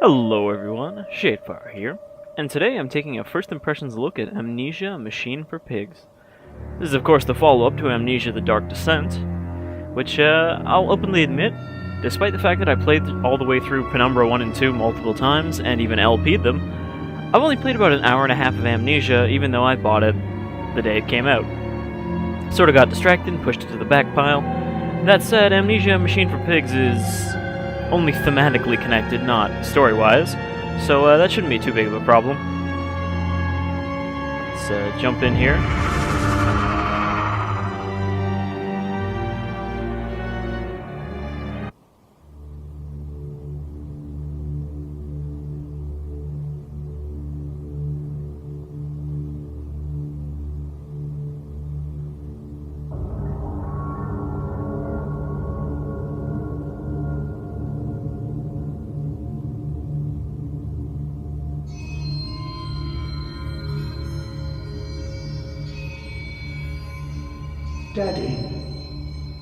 Hello everyone, Shadefire here, and today I'm taking a first impressions look at Amnesia, a Machine for Pigs. This is of course the follow-up to Amnesia The Dark Descent, which I'll openly admit, despite the fact that I played all the way through Penumbra 1 and 2 multiple times, and even LP'd them, I've only played about an hour and a half of Amnesia, even though I bought it the day it came out. Sorta got distracted and pushed it to the back pile. That said, Amnesia, Machine for Pigs is only thematically connected, not story-wise, so that shouldn't be too big of a problem. Let's jump in here.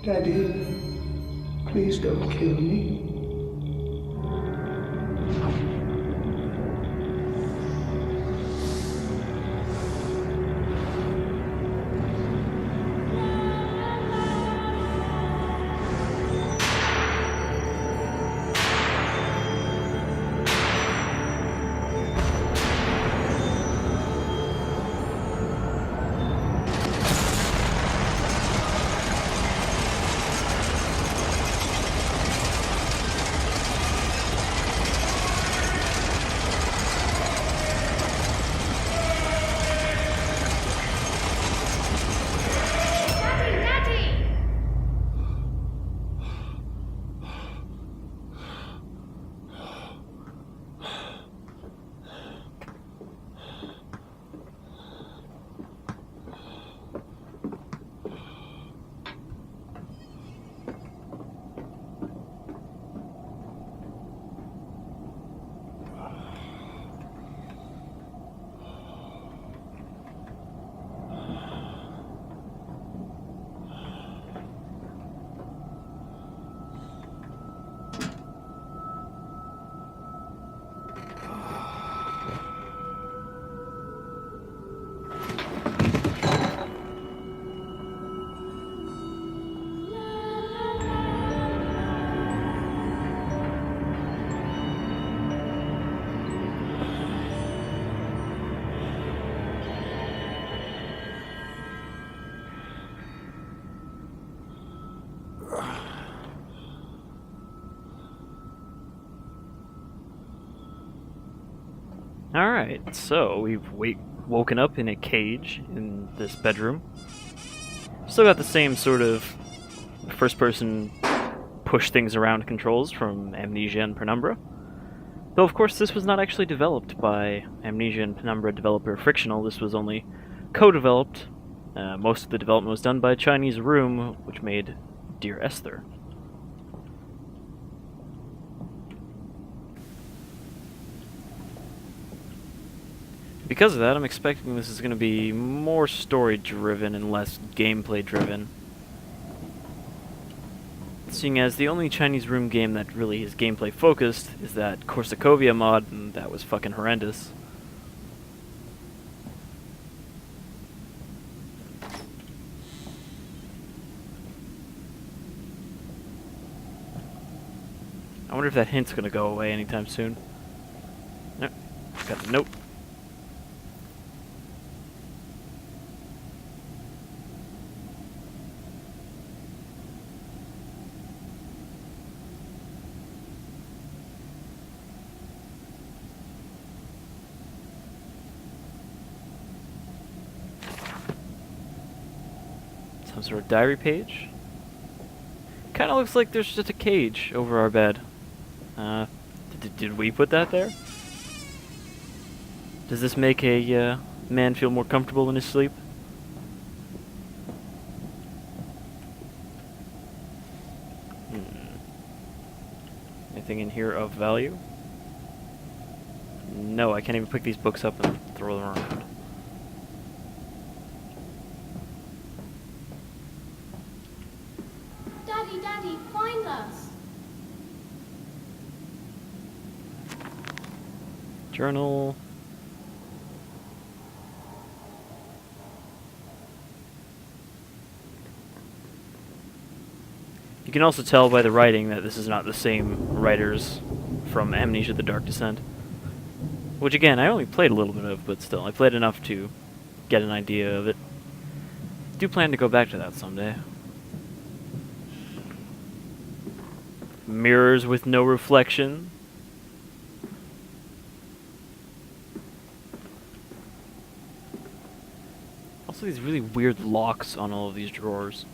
Daddy, please don't kill me. Alright, so we've woken up in a cage in this bedroom. Still got the same sort of first-person push things around controls from Amnesia and Penumbra. Though of course this was not actually developed by Amnesia and Penumbra developer Frictional, this was only co-developed. Most of the development was done by Chinese Room, which made Dear Esther. Because of that, I'm expecting this is going to be more story-driven and less gameplay-driven. Seeing as the only Chinese Room game that really is gameplay-focused is that Korsacovia mod, and that was fucking horrendous. I wonder if that hint's going to go away anytime soon. Nope. Got the note. Some sort of diary page. Kinda looks like there's just a cage over our bed. Did we put that there? Does this make a man feel more comfortable in his sleep? Anything in here of value? No, I can't even pick these books up and throw them around. Daddy, find us! Journal. You can also tell by the writing that this is not the same writers from Amnesia: The Dark Descent. Which again, I only played a little bit of, but still, I played enough to get an idea of it. I do plan to go back to that someday. Mirrors with no reflection. Also these really weird locks on all of these drawers.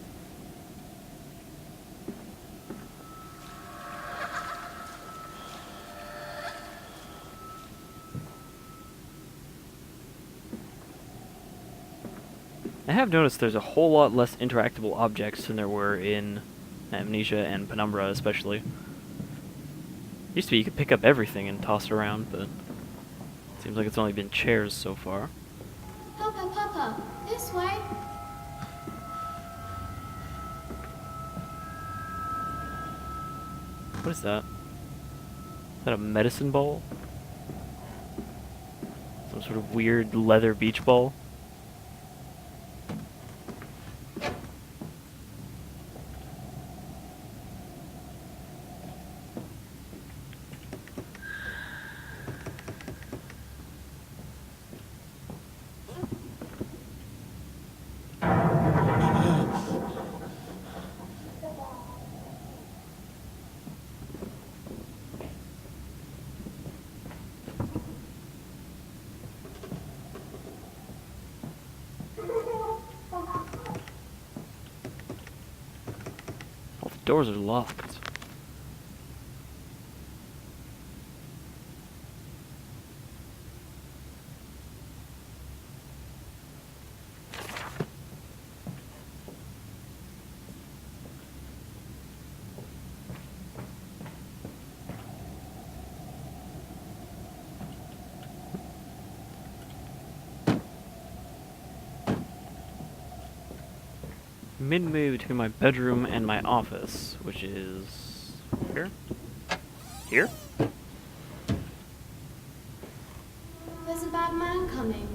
I have noticed there's a whole lot less interactable objects than there were in Amnesia and Penumbra especially. Used to be you could pick up everything and toss it around, but it seems like it's only been chairs so far. Papa, Papa, this way. What is that? Is that a medicine ball? Some sort of weird leather beach ball? All the doors are locked. Midway between my bedroom and my office, which is here? Here? There's a bad man coming.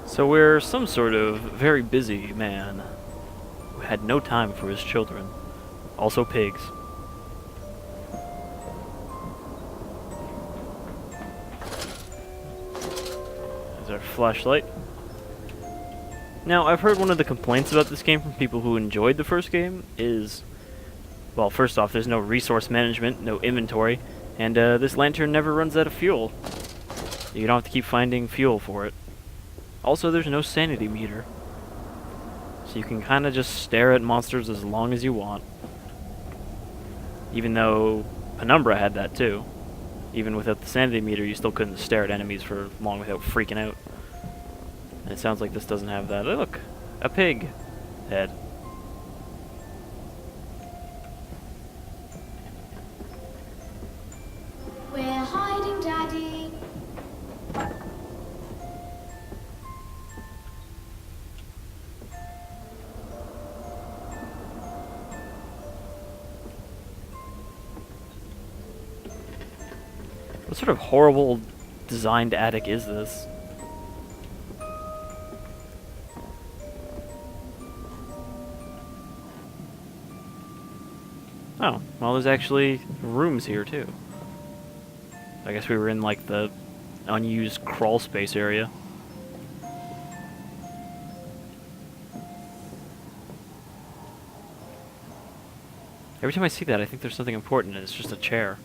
So we're some sort of very busy man who had no time for his children. Also pigs. There's our flashlight. Now, I've heard one of the complaints about this game from people who enjoyed the first game is, well, first off, there's no resource management, no inventory, and this lantern never runs out of fuel. You don't have to keep finding fuel for it. Also, there's no sanity meter, so you can kind of just stare at monsters as long as you want. Even though Penumbra had that too. Even without the sanity meter, you still couldn't stare at enemies for long without freaking out. And it sounds like this doesn't have that. Oh, look! A pig head. We're hiding, Daddy. What sort of horrible designed attic is this? Oh, well, there's actually rooms here too. I guess we were in like the unused crawl space area. Every time I see that, I think there's something important and it's just a chair.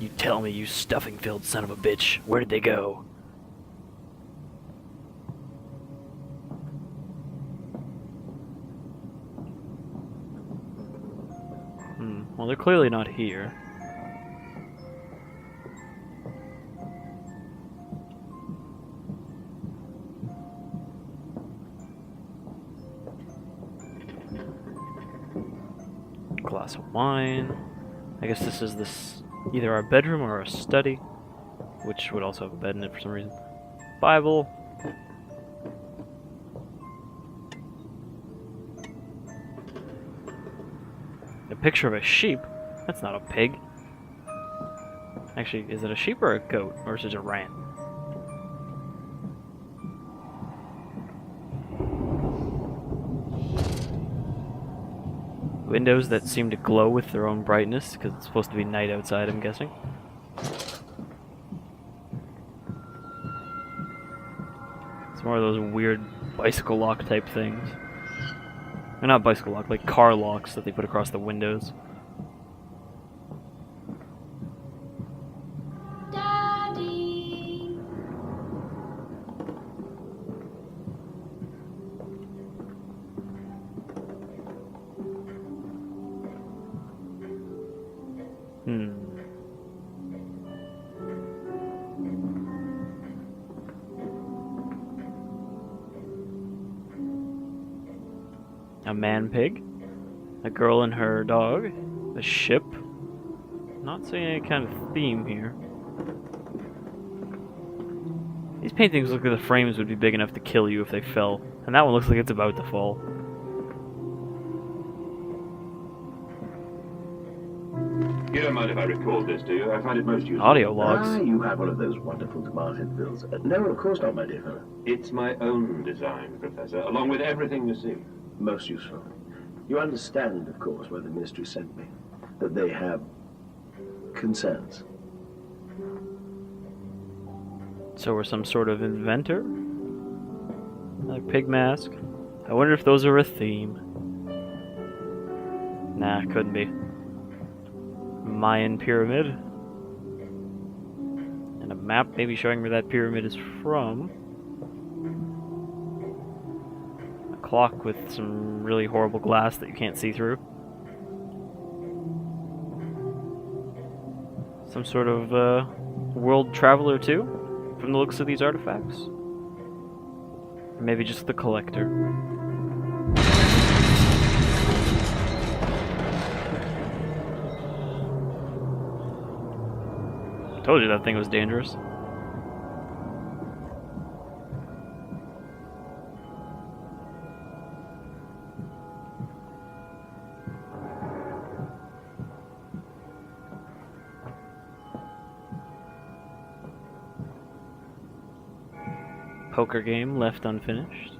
You tell me, you stuffing-filled son of a bitch. Where did they go? Well, they're clearly not here. Glass of wine. I guess this is either our bedroom or our study, which would also have a bed in it for some reason. Bible. A picture of a sheep. That's not a pig. Actually, is it a sheep or a goat? Or is it a ram? Windows that seem to glow with their own brightness, because it's supposed to be night outside, I'm guessing. It's more of those weird bicycle lock type things. Or not bicycle lock, like car locks that they put across the windows. Daddy. A man pig, a girl and her dog, a ship. Not seeing any kind of theme here. These paintings look like the frames would be big enough to kill you if they fell, and that one looks like it's about to fall. You don't mind if I record this, do you? I find it most useful. Audio logs. Ah, you have one of those wonderful departed bills. No, of course not, my dear fellow. It's my own design, Professor, along with everything you see. Most useful. You understand, of course, why the ministry sent me. That they have concerns. So we're some sort of inventor? Another pig mask. I wonder if those are a theme. Nah, couldn't be. Mayan pyramid. And a map maybe showing where that pyramid is from. A clock with some really horrible glass that you can't see through. Some sort of world traveler too, from the looks of these artifacts. Or maybe just the collector. Told you that thing was dangerous. Poker game left unfinished.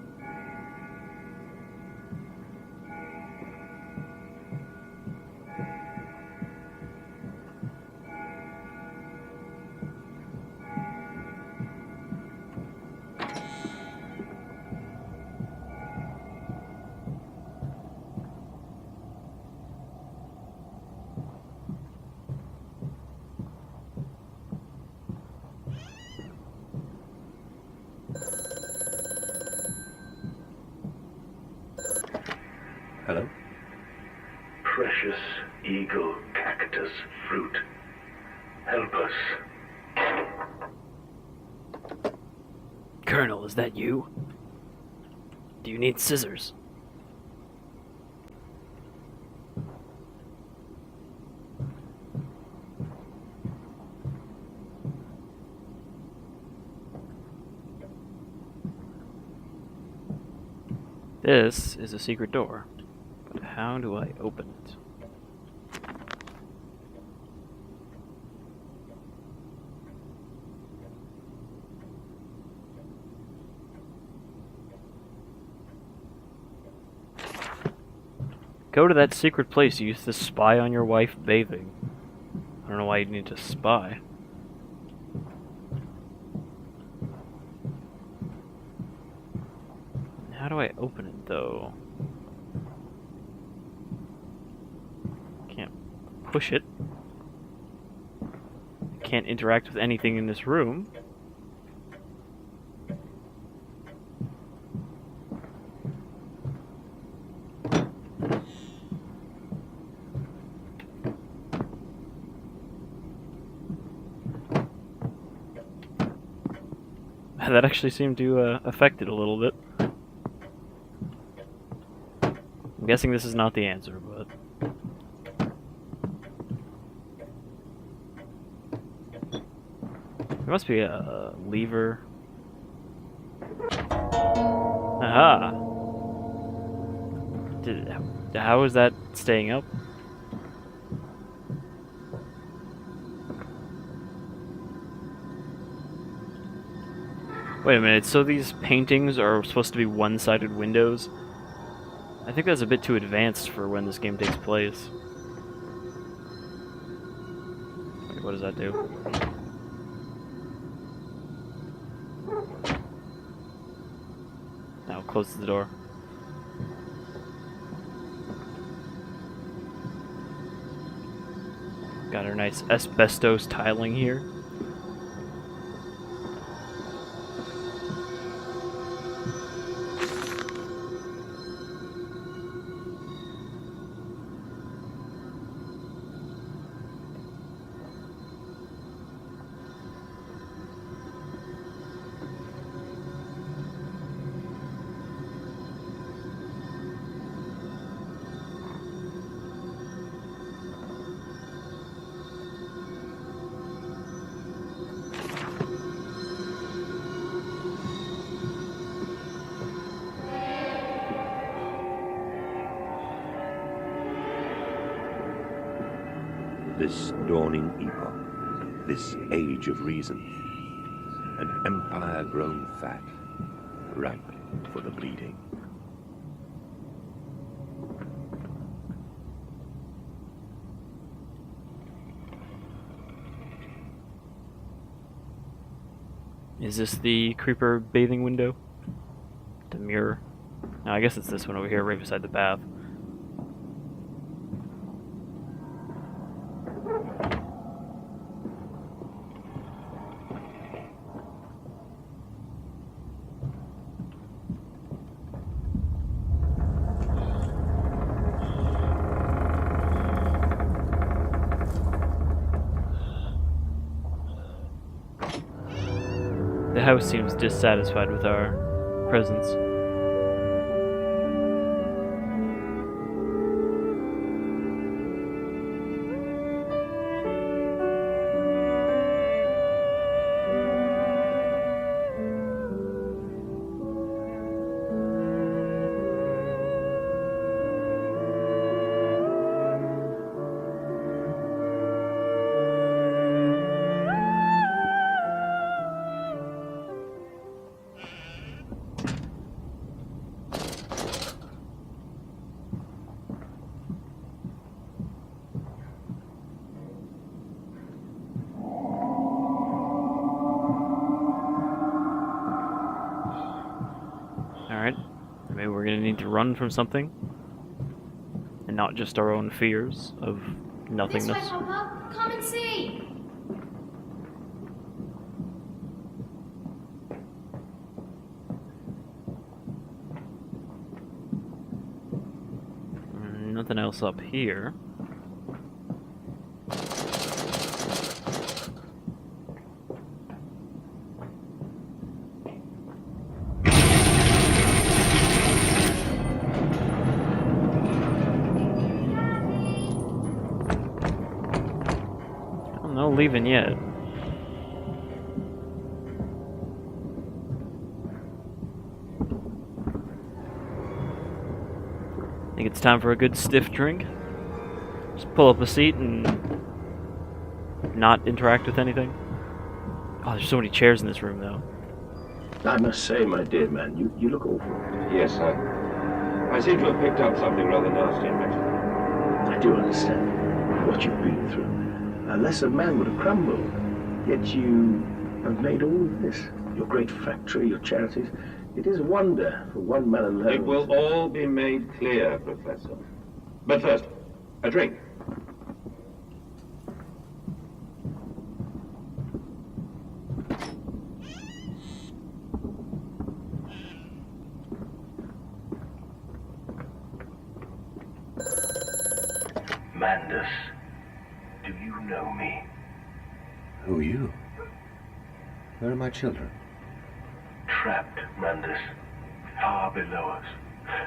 Hello? Precious eagle cactus fruit. Help us. Colonel, is that you? Do you need scissors? This is a secret door, but how do I open it? Go to that secret place you used to spy on your wife bathing. I don't know why you'd need to spy. How do I open it, though? Can't push it. Can't interact with anything in this room. That actually seemed to affect it a little bit. I'm guessing this is not the answer, but... There must be a lever. Aha! How is that staying up? Wait a minute, so these paintings are supposed to be one-sided windows? I think that's a bit too advanced for when this game takes place. Wait, what does that do? Now closes the door. Got our nice asbestos tiling here. This dawning epoch, this age of reason, an empire grown fat, ripe for the bleeding. Is this the creeper bathing window? The mirror? No, I guess it's this one over here, right beside the bath. The house seems dissatisfied with our presence. Alright, maybe we're gonna need to run from something. And not just our own fears of This way, nothingness. Papa. Come and see. Nothing else up here. No leaving yet. Think it's time for a good stiff drink. Just pull up a seat and not interact with anything. Oh, there's so many chairs in this room, though. I must say, my dear man, you look awful. Yes, sir. I seem to have picked up something rather nasty in Mexico. I do understand what you've been through. A lesser man would have crumbled. Yet you have made all of this. Your great factory, your charities. It is a wonder for one man alone. It will all be made clear, Professor. But first, a drink. Mandus, do you know me? Who are you? Where are my children? trapped, Mandus. Far below us.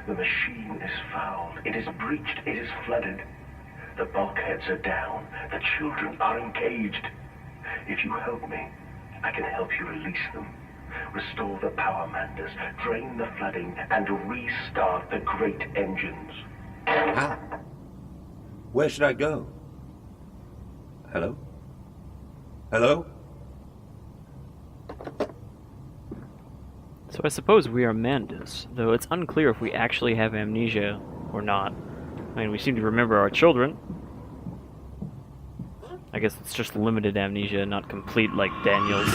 The machine is fouled. It is breached. It is flooded. The bulkheads are down. The children are encaged. If you help me, I can help you release them. Restore the power, Mandus. Drain the flooding and restart the great engines. How? Where should I go? Hello? Hello? So I suppose we are Mandus, though it's unclear if we actually have amnesia or not. I mean, we seem to remember our children. I guess it's just limited amnesia, not complete like Daniel's.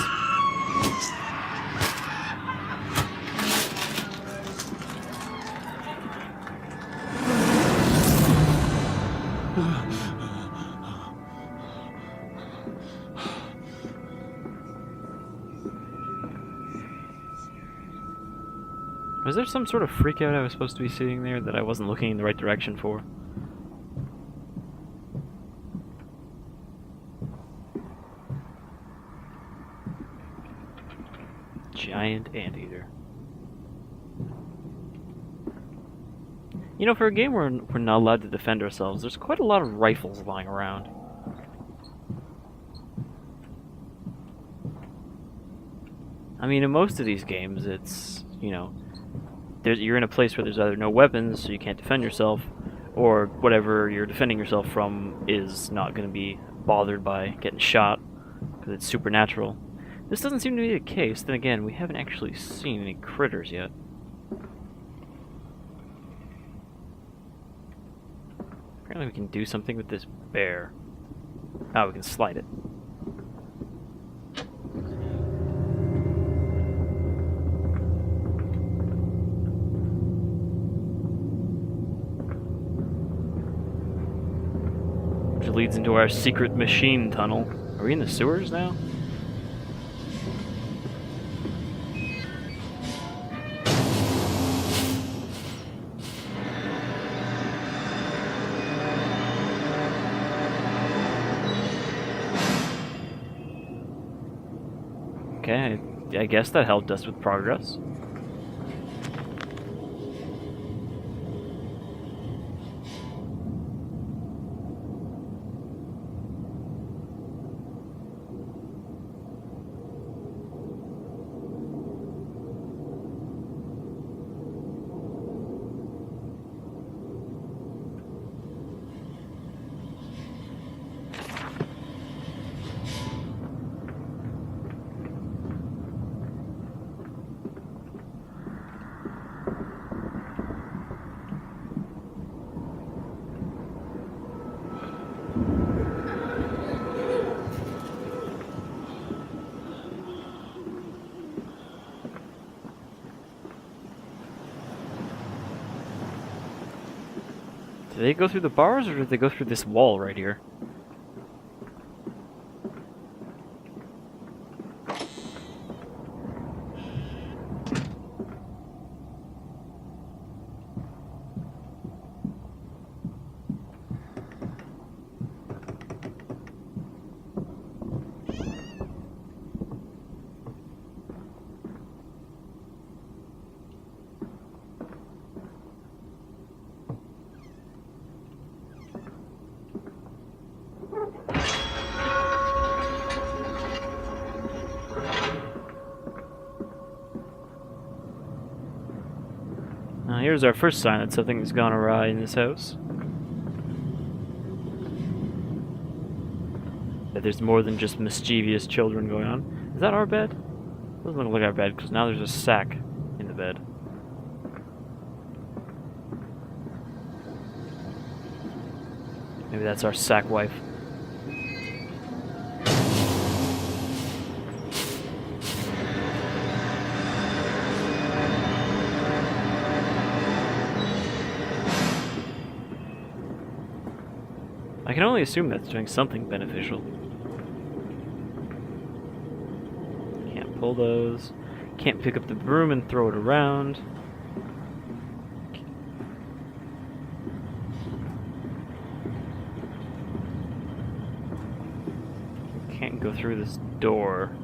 Was there some sort of freakout I was supposed to be seeing there that I wasn't looking in the right direction for? Giant anteater. You know, for a game where we're not allowed to defend ourselves, there's quite a lot of rifles lying around. I mean, in most of these games, it's, you know, you're in a place where there's either no weapons, so you can't defend yourself, or whatever you're defending yourself from is not going to be bothered by getting shot, because it's supernatural. This doesn't seem to be the case. Then again, we haven't actually seen any critters yet. Apparently we can do something with this bear. Oh, we can slide it. Which leads into our secret machine tunnel. Are we in the sewers now? Okay, I guess that helped us with progress. Did they go through the bars, or did they go through this wall right here? Now here's our first sign that something has gone awry in this house. That there's more than just mischievous children going on. Is that our bed? Doesn't look like our bed, because now there's a sack in the bed. Maybe that's our sack wife. I can only assume that's doing something beneficial. Can't pull those. Can't pick up the broom and throw it around. Can't go through this door.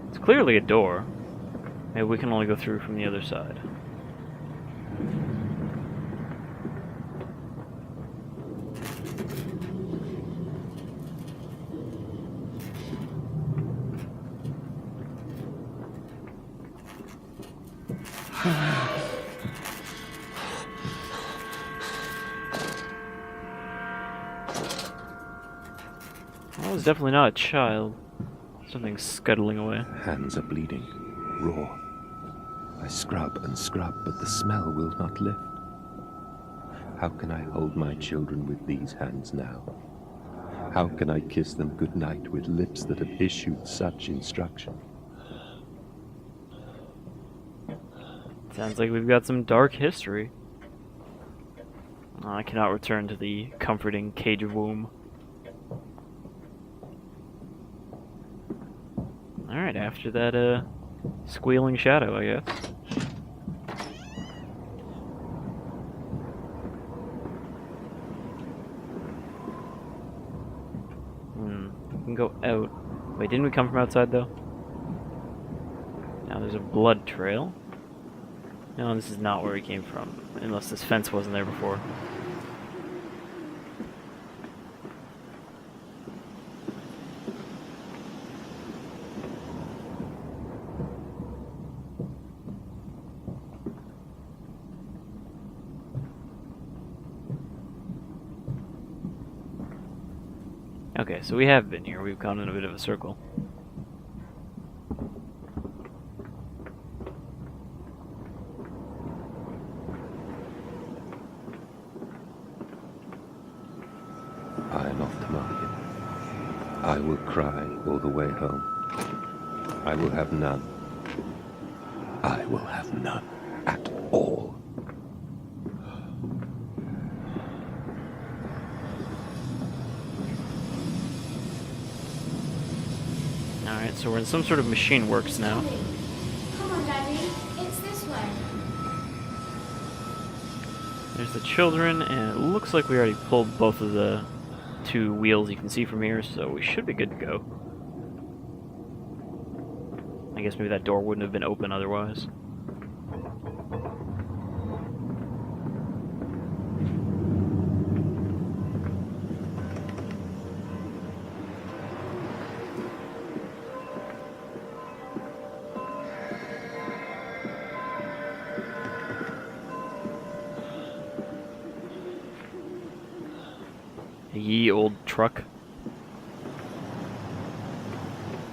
It's clearly a door. Maybe we can only go through from the other side. Well, it's definitely not a child. Something's scuttling away. Hands are bleeding, raw. I scrub and scrub, but the smell will not lift. How can I hold my children with these hands now? How can I kiss them goodnight with lips that have issued such instruction? Sounds like we've got some dark history. I cannot return to the comforting cage of womb. Alright, after that, squealing shadow, I guess. We can go out. Wait, didn't we come from outside, though? Now there's a blood trail. No, this is not where we came from, unless this fence wasn't there before. Okay, so we have been here. We've gone in a bit of a circle. I am off to market. I will cry all the way home. I will have none. I will have none at all. Alright, so we're in some sort of machine works now. Come on, Daddy. It's this way. There's the children, and it looks like we already pulled both of the two wheels you can see from here, so we should be good to go. I guess maybe that door wouldn't have been open otherwise. Ye old truck.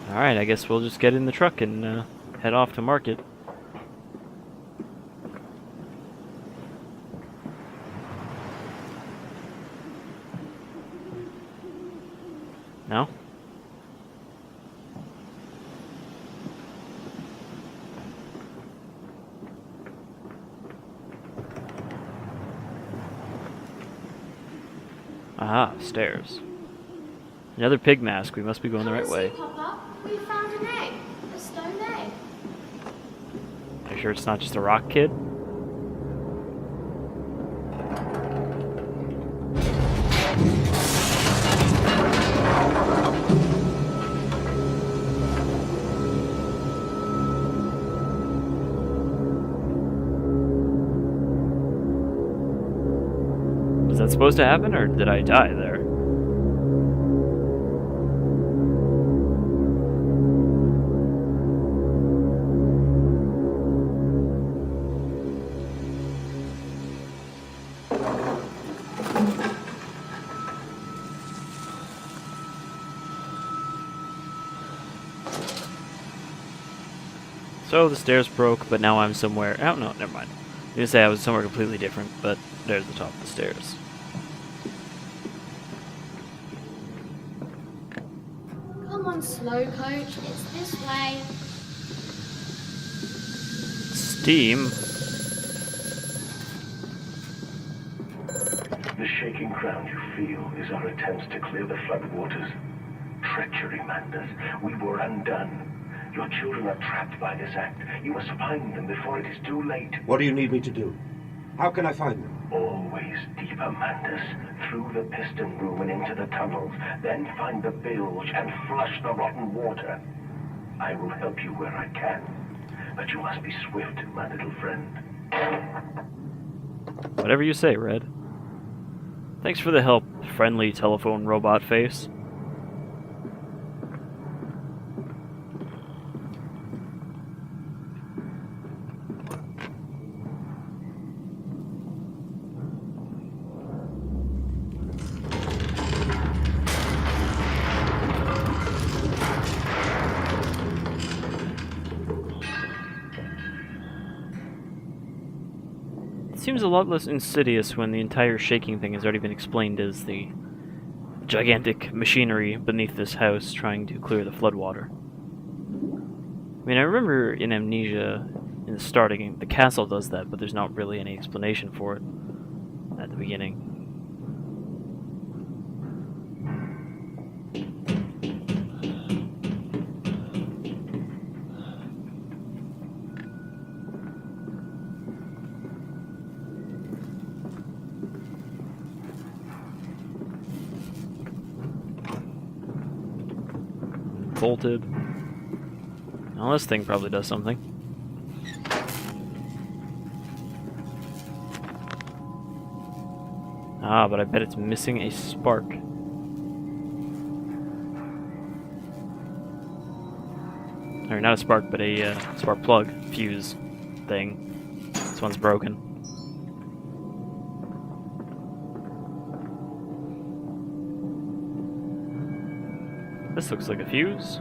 Alright, I guess we'll just get in the truck and head off to market. No? Aha, stairs. Another pig mask. We must be going the right way. Papa, we found an egg. A stone egg. Are you sure it's not just a rock, kid? Was that supposed to happen, or did I die there? So the stairs broke, but now I'm somewhere... Oh, no, never mind. I was going to say I was somewhere completely different, but there's the top of the stairs. Come on, slow coach. It's this way. Steam? The shaking ground you feel is our attempts to clear the floodwaters. Treachery, Mandus. We were undone. Your children are trapped by this act. You must find them before it is too late. What do you need me to do? How can I find them? Always deeper, Mandus. Through the piston room and into the tunnels. Then find the bilge and flush the rotten water. I will help you where I can. but you must be swift, my little friend. Whatever you say, Red. Thanks for the help, friendly telephone robot face. It seems a lot less insidious when the entire shaking thing has already been explained as the gigantic machinery beneath this house trying to clear the floodwater. I mean, I remember in Amnesia, in the starting, the castle does that, but there's not really any explanation for it at the beginning. Bolted. Now this thing probably does something. Ah, but I bet it's missing a spark. Or not a spark, but a spark plug fuse thing. This one's broken. This looks like a fuse.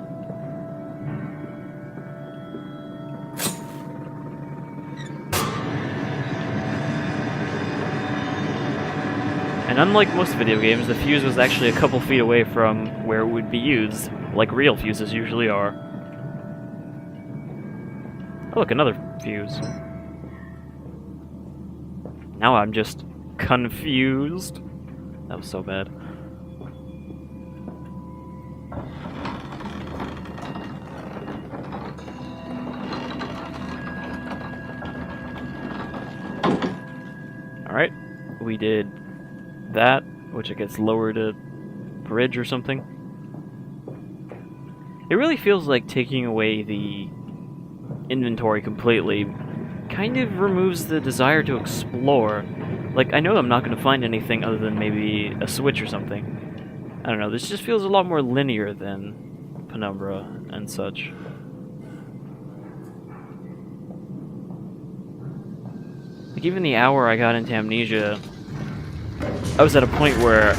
And unlike most video games, the fuse was actually a couple feet away from where it would be used, like real fuses usually are. Oh look, another fuse. Now I'm just confused. That was so bad. Alright, we did that, which it gets lowered a bridge or something. It really feels like taking away the inventory completely kind of removes the desire to explore. Like, I know I'm not going to find anything other than maybe a switch or something. I don't know, this just feels a lot more linear than Penumbra and such. Like, even the hour I got into Amnesia, I was at a point where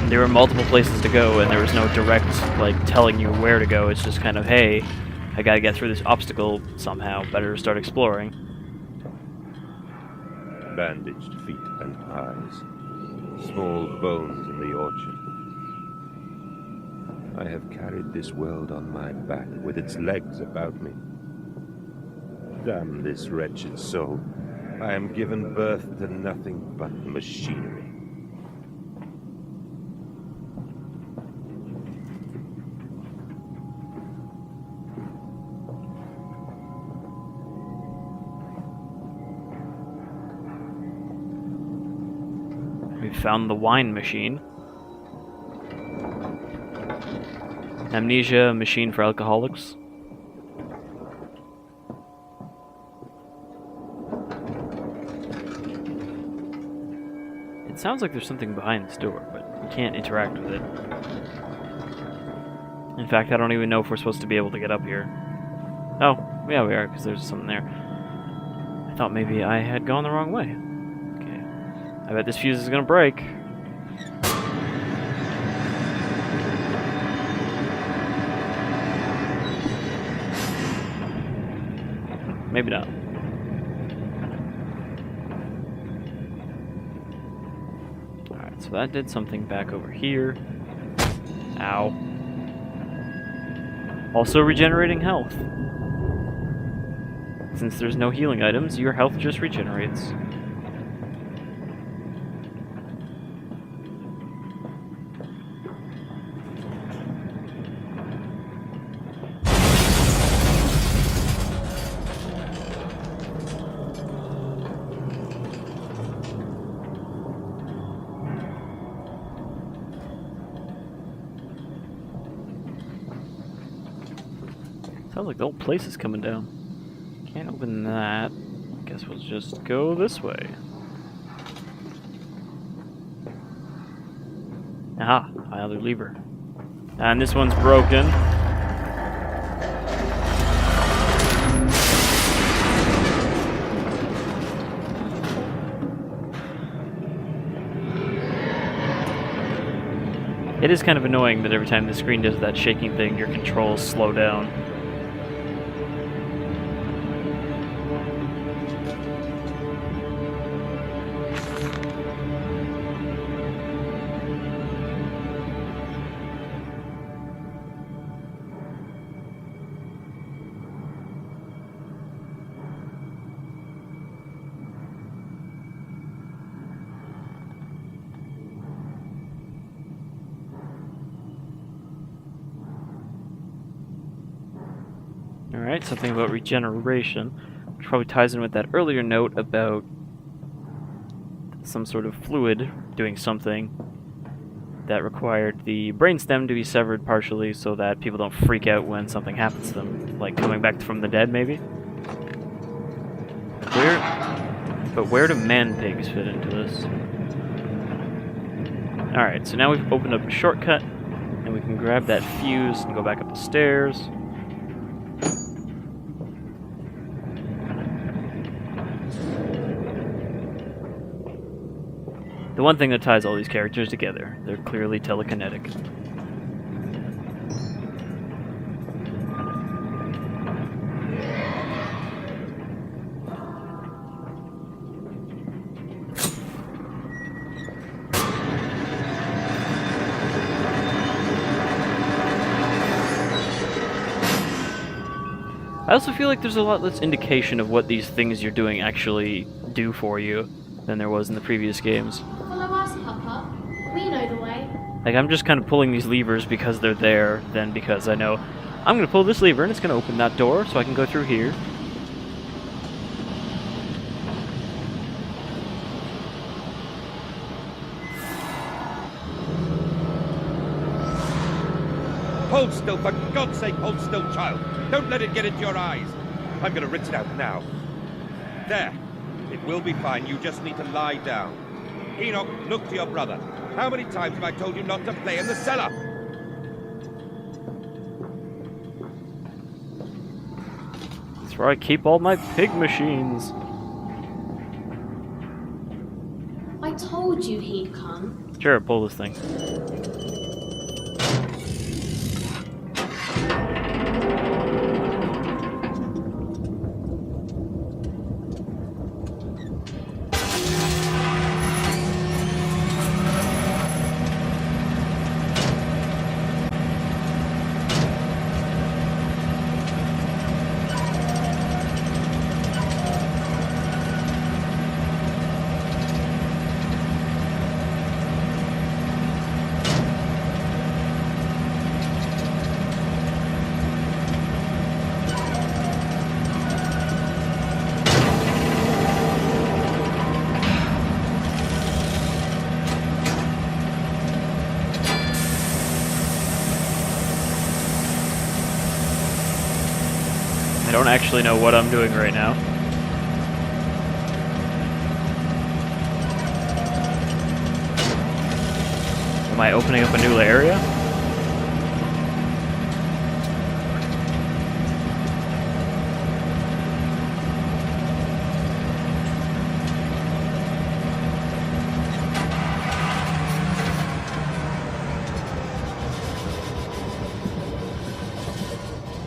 there were multiple places to go and there was no direct, like, telling you where to go. It's just kind of, hey, I gotta get through this obstacle somehow, better start exploring. Bandaged feet and eyes, small bones in the orchard. I have carried this world on my back with its legs about me. Damn this wretched soul. I am given birth to nothing but machinery. We found the wine machine. Amnesia, machine for alcoholics. It sounds like there's something behind this door, but we can't interact with it. In fact, I don't even know if we're supposed to be able to get up here. Oh, yeah, we are, because there's something there. I thought maybe I had gone the wrong way. Okay. I bet this fuse is gonna break. Maybe not. Alright, so that did something back over here. Ow. Also regenerating health. Since there's no healing items, your health just regenerates. Sounds like the whole place is coming down. Can't open that. Guess we'll just go this way. Aha, other lever. And this one's broken. It is kind of annoying that every time the screen does that shaking thing, your controls slow down. Alright, something about regeneration, which probably ties in with that earlier note about some sort of fluid doing something that required the brainstem to be severed partially so that people don't freak out when something happens to them, like coming back from the dead, maybe? Where do man-pigs fit into this? Alright, so now we've opened up a shortcut, and we can grab that fuse and go back up the stairs. The one thing that ties all these characters together, they're clearly telekinetic. I also feel like there's a lot less indication of what these things you're doing actually do for you than there was in the previous games. Follow us, Papa. We know the way. Like, I'm just kind of pulling these levers because they're there, than because I know I'm going to pull this lever and it's going to open that door so I can go through here. Hold still, for God's sake, hold still, child. Don't let it get into your eyes. I'm going to rinse it out now. There. It will be fine. You just need to lie down. Enoch, look to your brother. How many times have I told you not to play in the cellar? That's where I keep all my pig machines. I told you he'd come. Sure, pull this thing. I don't actually know what I'm doing right now. Am I opening up a new area?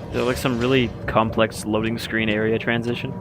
Is there like some really complex loading screen area transition?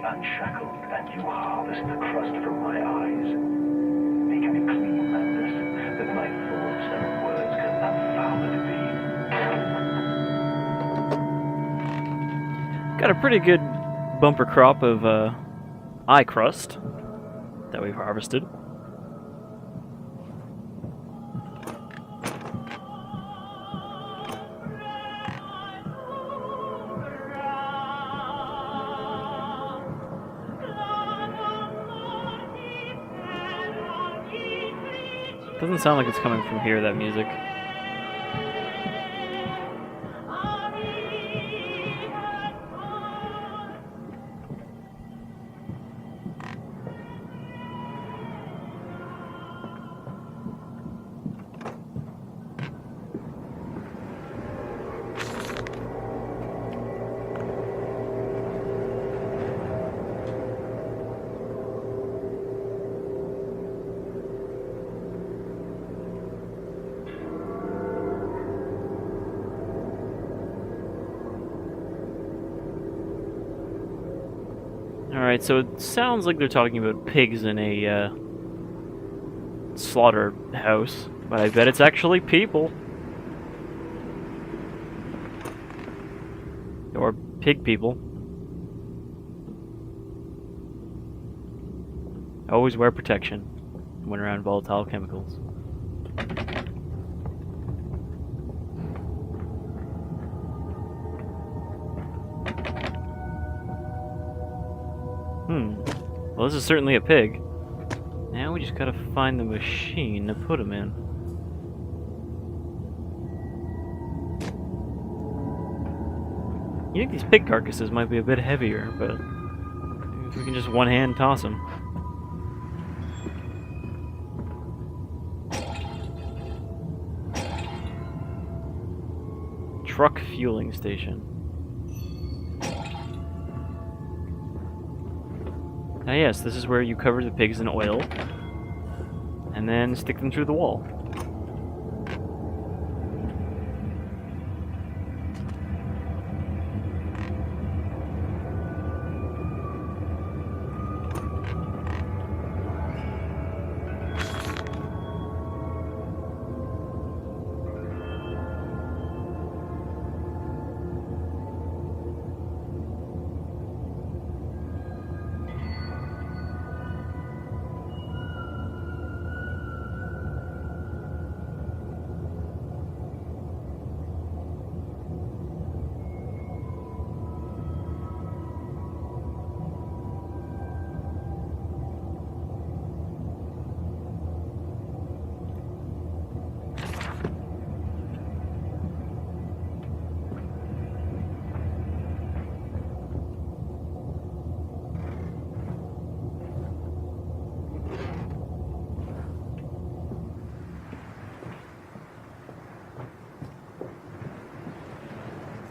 unshackled, and you harvest the crust from my eyes. Make me clean, Mandus, that my thoughts and words can unfouled be. Got a pretty good bumper crop of eye crust that we've harvested. Doesn't sound like it's coming from here, that music. Alright, so it sounds like they're talking about pigs in a slaughterhouse, but I bet it's actually people. Or pig people. Always wear protection when around volatile chemicals. Well, this is certainly a pig. Now we just gotta find the machine to put him in. You think these pig carcasses might be a bit heavier, but if we can just one-hand toss them. Truck fueling station. Ah yes, this is where you cover the pigs in oil, and then stick them through the wall.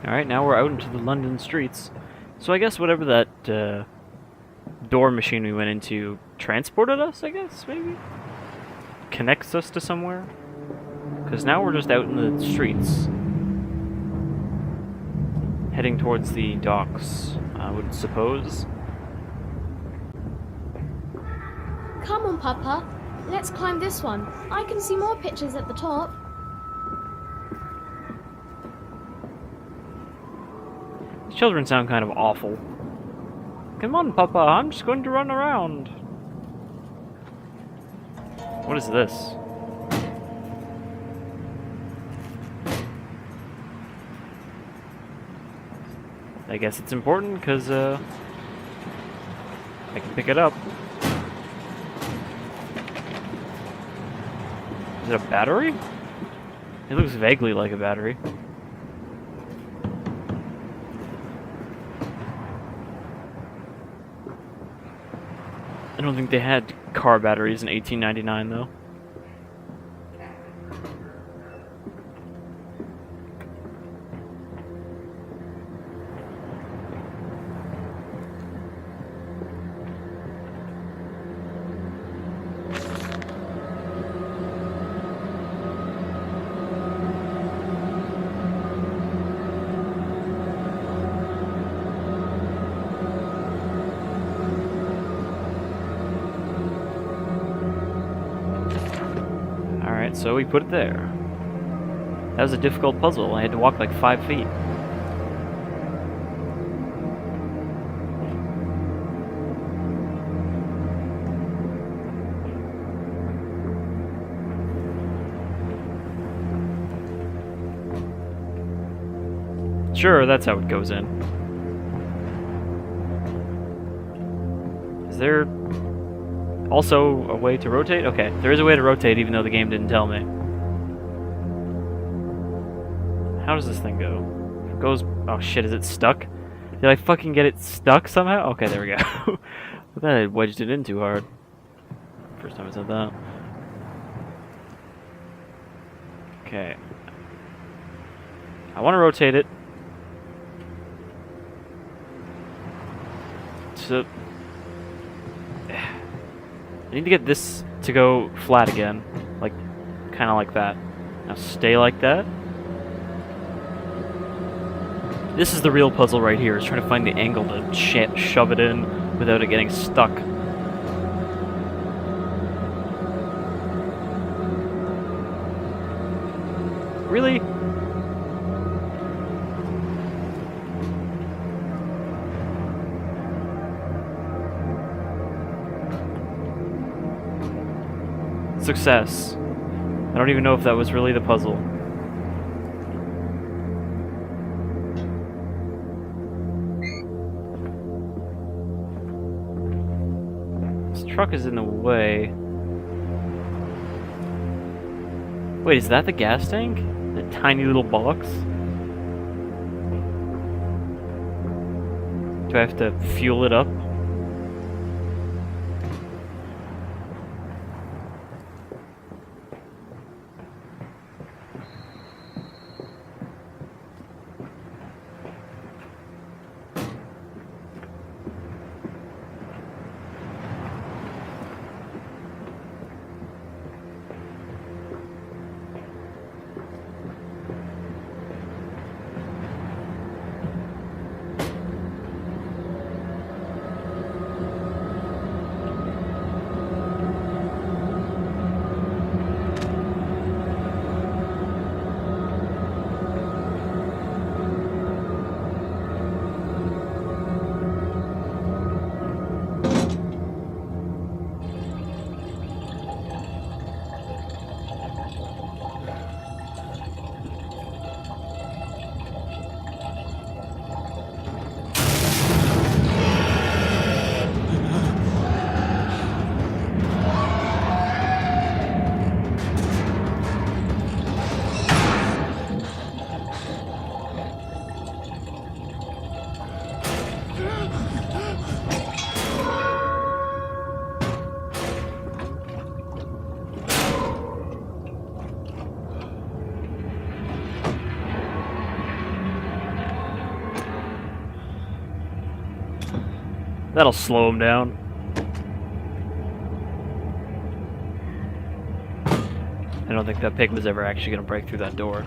Alright, now we're out into the London streets. So I guess whatever that door machine we went into transported us, I guess, maybe? Connects us to somewhere? Because now we're just out in the streets. Heading towards the docks, I would suppose. Come on, Papa. Let's climb this one. I can see more pictures at the top. These children sound kind of awful. Come on, Papa, I'm just going to run around. What is this? I guess it's important because I can pick it up. Is it a battery? It looks vaguely like a battery. I don't think they had car batteries in 1899 though. And so we put it there. That was a difficult puzzle. I had to walk like 5 feet. Sure, that's how it goes in. Is there also a way to rotate? Okay, there is a way to rotate even though the game didn't tell me. How does this thing go? If it goes... Oh shit, is it stuck? Did I fucking get it stuck somehow? Okay, there we go. I thought I wedged it in too hard. First time I said that. Okay. I want to rotate it. So... I need to get this to go flat again. Like, kind of like that. Now stay like that. This is the real puzzle right here, is trying to find the angle to shove it in without it getting stuck. Really? Success. I don't even know if that was really the puzzle. This truck is in the way. Wait, is that the gas tank? That tiny little box? Do I have to fuel it up? That'll slow him down. I don't think that pig was ever actually going to break through that door.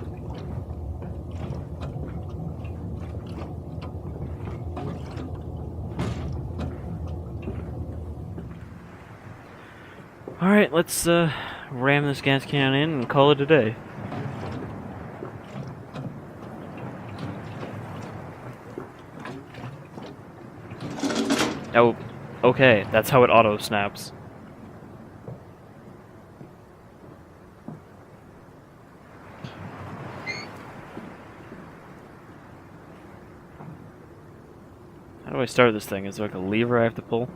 Alright, let's ram this gas can in and call it a day. Oh, okay, that's how it auto-snaps. How do I start this thing? Is there like a lever I have to pull?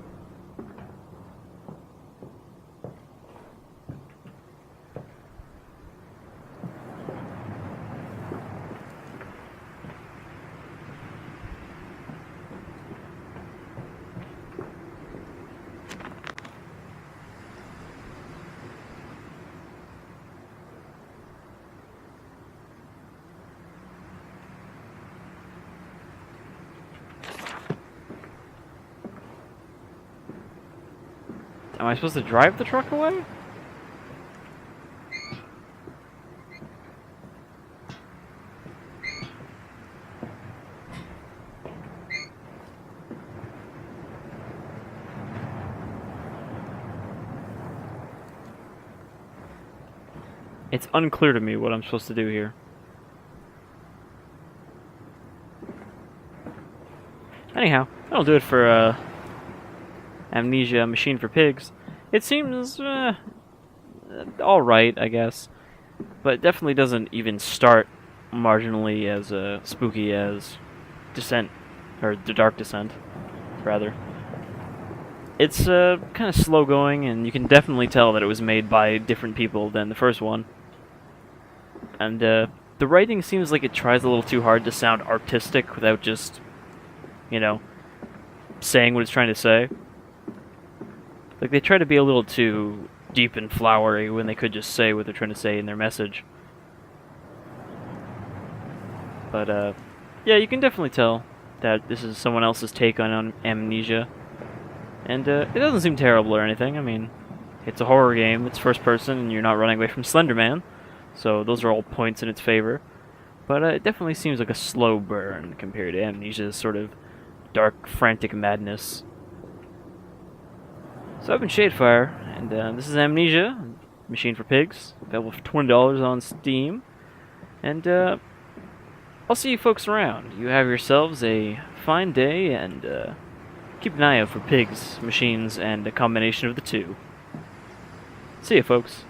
Am I supposed to drive the truck away? It's unclear to me what I'm supposed to do here. Anyhow, that'll do it for Amnesia Machine for Pigs. It seems alright, I guess, but it definitely doesn't even start marginally as spooky as Descent, or The Dark Descent, rather. It's kind of slow going, and you can definitely tell that it was made by different people than the first one. And the writing seems like it tries a little too hard to sound artistic without just, you know, saying what it's trying to say. Like, they try to be a little too deep and flowery when they could just say what they're trying to say in their message. But, yeah, you can definitely tell that this is someone else's take on Amnesia. And, it doesn't seem terrible or anything. I mean, it's a horror game, it's first person, and you're not running away from Slender Man. So those are all points in its favor. But it definitely seems like a slow burn compared to Amnesia's sort of dark, frantic madness. So I've been Shadefire, and this is Amnesia, Machine for Pigs, available for $20 on Steam. And I'll see you folks around. You have yourselves a fine day, and keep an eye out for pigs, machines, and a combination of the two. See ya, folks.